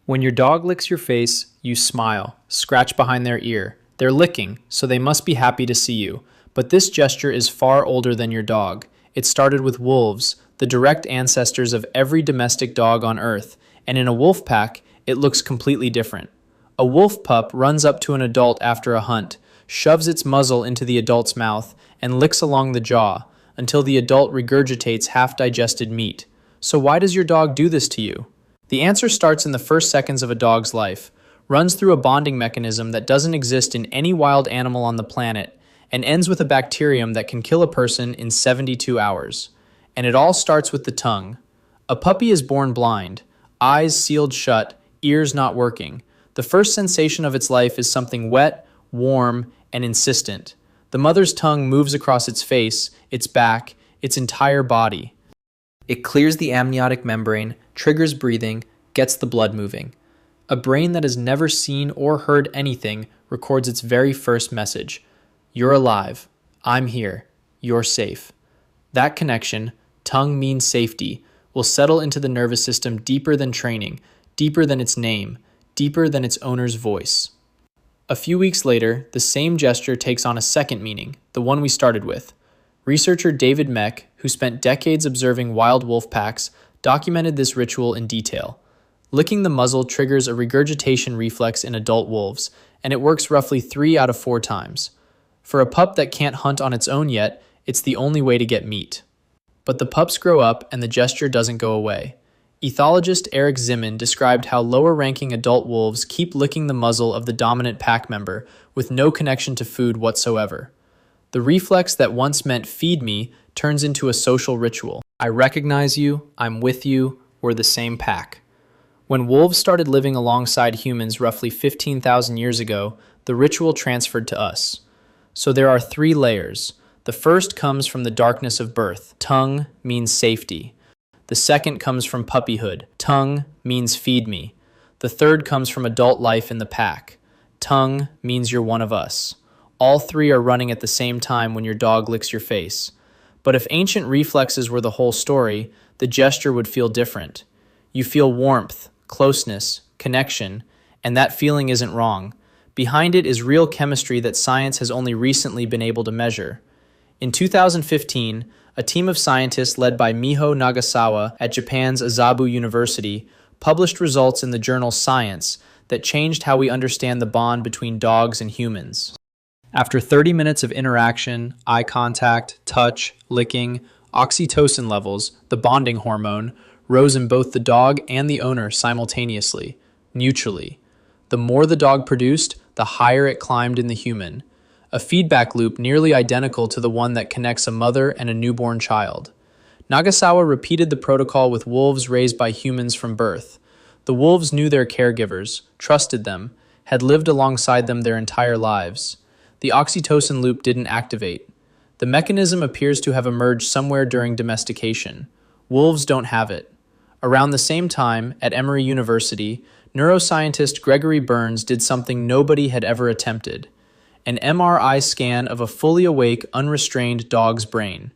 When your dog licks your face, you smile, scratch behind their ear. They're licking, so they must be happy to see you. But this gesture is far older than your dog. It started with wolves, the direct ancestors of every domestic dog on Earth, and in a wolf pack, it looks completely different. A wolf pup runs up to an adult after a hunt, shoves its muzzle into the adult's mouth, and licks along the jaw until the adult regurgitates half-digested meat. So why does your dog do this to you? The answer starts in the first seconds of a dog's life, runs through a bonding mechanism that doesn't exist in any wild animal on the planet, and ends with a bacterium that can kill a person in 72 hours. And it all starts with the tongue. A puppy is born blind, eyes sealed shut, ears not working. The first sensation of its life is something wet, warm, and insistent. The mother's tongue moves across its face, its back, its entire body. It clears the amniotic membrane, triggers breathing, gets the blood moving. A brain that has never seen or heard anything records its very first message. You're alive. I'm here. You're safe. That connection, tongue means safety, will settle into the nervous system deeper than training, deeper than its name, deeper than its owner's voice. A few weeks later, the same gesture takes on a second meaning, the one we started with. Researcher David Meck, who spent decades observing wild wolf packs, documented this ritual in detail. Licking the muzzle triggers a regurgitation reflex in adult wolves, and it works roughly 3 out of 4 times. For a pup that can't hunt on its own yet, it's the only way to get meat. But the pups grow up and the gesture doesn't go away. Ethologist Eric Zimin described how lower-ranking adult wolves keep licking the muzzle of the dominant pack member with no connection to food whatsoever. The reflex that once meant feed me turns into a social ritual. I recognize you, I'm with you, we're the same pack. When wolves started living alongside humans roughly 15,000 years ago, the ritual transferred to us. So there are 3 layers. The first comes from the darkness of birth. Tongue means safety. The second comes from puppyhood. Tongue means feed me. The third comes from adult life in the pack. Tongue means you're one of us. All 3 are running at the same time when your dog licks your face. But if ancient reflexes were the whole story, the gesture would feel different. You feel warmth, closeness, connection, and that feeling isn't wrong. Behind it is real chemistry that science has only recently been able to measure. In 2015, a team of scientists led by Miho Nagasawa at Japan's Azabu University published results in the journal Science that changed how we understand the bond between dogs and humans. After 30 minutes of interaction, eye contact, touch, licking, oxytocin levels, the bonding hormone, rose in both the dog and the owner simultaneously, mutually. The more the dog produced, the higher it climbed in the human, a feedback loop nearly identical to the one that connects a mother and a newborn child. Nagasawa repeated the protocol with wolves raised by humans from birth. The wolves knew their caregivers, trusted them, had lived alongside them their entire lives. The oxytocin loop didn't activate. The mechanism appears to have emerged somewhere during domestication. Wolves don't have it. Around the same time, at Emory University, neuroscientist Gregory Burns did something nobody had ever attempted: an MRI scan of a fully awake, unrestrained dog's brain.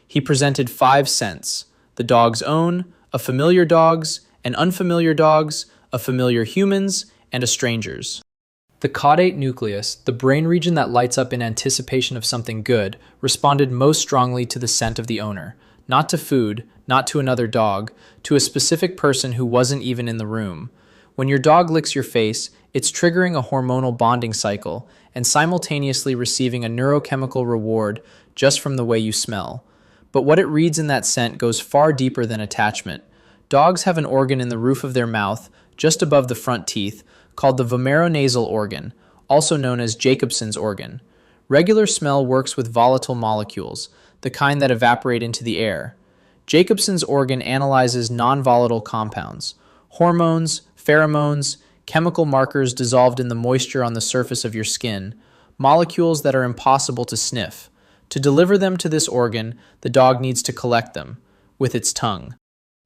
He presented 5 scents: the dog's own, a familiar dog's, an unfamiliar dog's, a familiar human's, and a stranger's. The caudate nucleus, the brain region that lights up in anticipation of something good, responded most strongly to the scent of the owner, not to food, not to another dog, to a specific person who wasn't even in the room. When your dog licks your face, it's triggering a hormonal bonding cycle and simultaneously receiving a neurochemical reward just from the way you smell. But what it reads in that scent goes far deeper than attachment. Dogs have an organ in the roof of their mouth, just above the front teeth, called the vomeronasal organ, also known as Jacobson's organ. Regular smell works with volatile molecules, the kind that evaporate into the air. Jacobson's organ analyzes non-volatile compounds, hormones, pheromones, chemical markers dissolved in the moisture on the surface of your skin, molecules that are impossible to sniff. To deliver them to this organ, the dog needs to collect them with its tongue.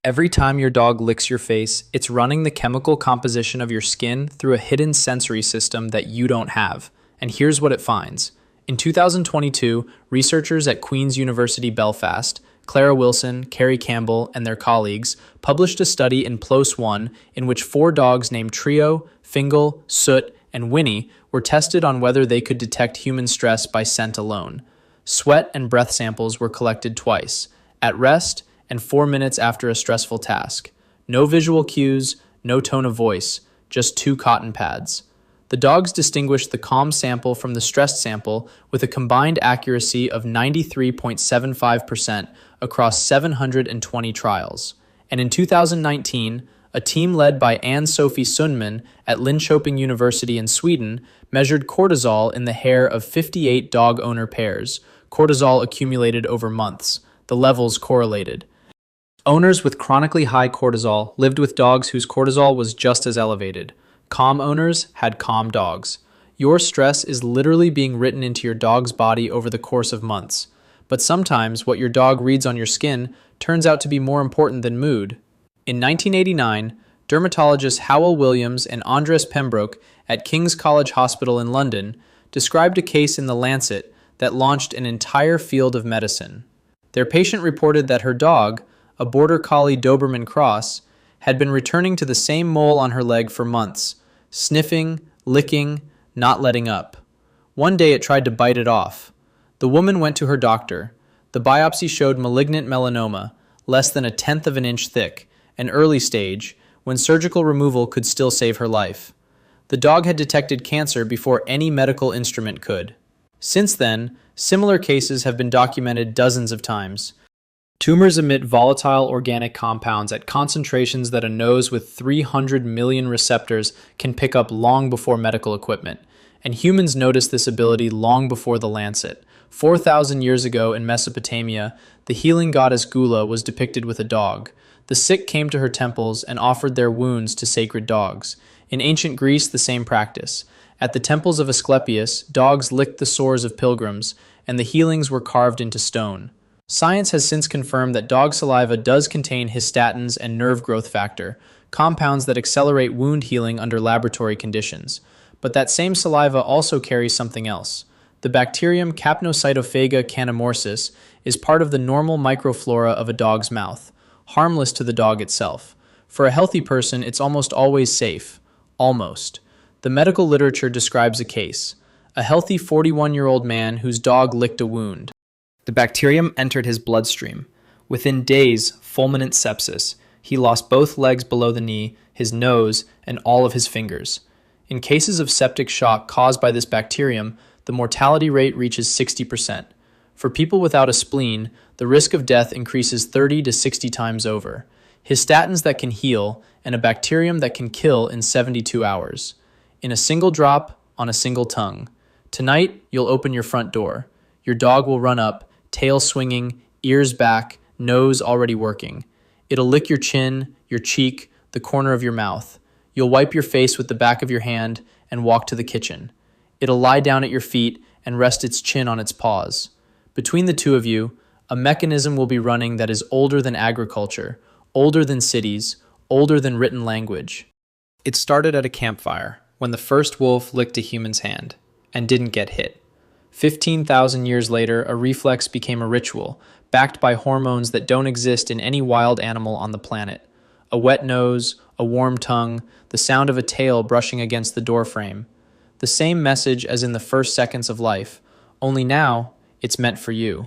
Every time your dog licks your face, it's running the chemical composition of your skin through a hidden sensory system that you don't have. And here's what it finds. In 2022, researchers at Queen's University Belfast Clara Wilson, Carrie Campbell, and their colleagues published a study in PLOS One in which 4 dogs named Trio, Fingal, Soot, and Winnie were tested on whether they could detect human stress by scent alone. Sweat and breath samples were collected twice, at rest and 4 minutes after a stressful task. No visual cues, no tone of voice, just 2 cotton pads. The dogs distinguished the calm sample from the stressed sample with a combined accuracy of 93.75% across 720 trials. And in 2019, a team led by Ann-Sophie Sundman at Linköping University in Sweden measured cortisol in the hair of 58 dog owner pairs. Cortisol accumulated over months. The levels correlated. Owners with chronically high cortisol lived with dogs whose cortisol was just as elevated. Calm owners had calm dogs. Your stress is literally being written into your dog's body over the course of months. But sometimes what your dog reads on your skin turns out to be more important than mood. In 1989, dermatologists Howell Williams and Andres Pembroke at King's College Hospital in London described a case in the Lancet that launched an entire field of medicine. Their patient reported that her dog, a Border Collie Doberman Cross, had been returning to the same mole on her leg for months, sniffing, licking, not letting up. One day it tried to bite it off. The woman went to her doctor. The biopsy showed malignant melanoma, less than 1/10 of an inch thick, an early stage, when surgical removal could still save her life. The dog had detected cancer before any medical instrument could. Since then, similar cases have been documented dozens of times. Tumors emit volatile organic compounds at concentrations that a nose with 300 million receptors can pick up long before medical equipment. And humans noticed this ability long before the Lancet. 4,000 years ago in Mesopotamia, the healing goddess Gula was depicted with a dog. The sick came to her temples and offered their wounds to sacred dogs. In ancient Greece, the same practice. At the temples of Asclepius, dogs licked the sores of pilgrims, and the healings were carved into stone. Science has since confirmed that dog saliva does contain histatins and nerve growth factor, compounds that accelerate wound healing under laboratory conditions. But that same saliva also carries something else. The bacterium Capnocytophaga canamorsis is part of the normal microflora of a dog's mouth, harmless to the dog itself. For a healthy person, it's almost always safe. Almost. The medical literature describes a case. A healthy 41-year-old man whose dog licked a wound. The bacterium entered his bloodstream. Within days, fulminant sepsis. He lost both legs below the knee, his nose, and all of his fingers. In cases of septic shock caused by this bacterium, the mortality rate reaches 60%. For people without a spleen, the risk of death increases 30 to 60 times over. Histatins that can heal, and a bacterium that can kill in 72 hours. In a single drop, on a single tongue. Tonight, you'll open your front door. Your dog will run up, tail swinging, ears back, nose already working. It'll lick your chin, your cheek, the corner of your mouth. You'll wipe your face with the back of your hand and walk to the kitchen. It'll lie down at your feet and rest its chin on its paws. Between the two of you, a mechanism will be running that is older than agriculture, older than cities, older than written language. It started at a campfire, when the first wolf licked a human's hand, and didn't get hit. 15,000 years later, a reflex became a ritual, backed by hormones that don't exist in any wild animal on the planet. A wet nose, a warm tongue, the sound of a tail brushing against the doorframe. The same message as in the first seconds of life, only now it's meant for you.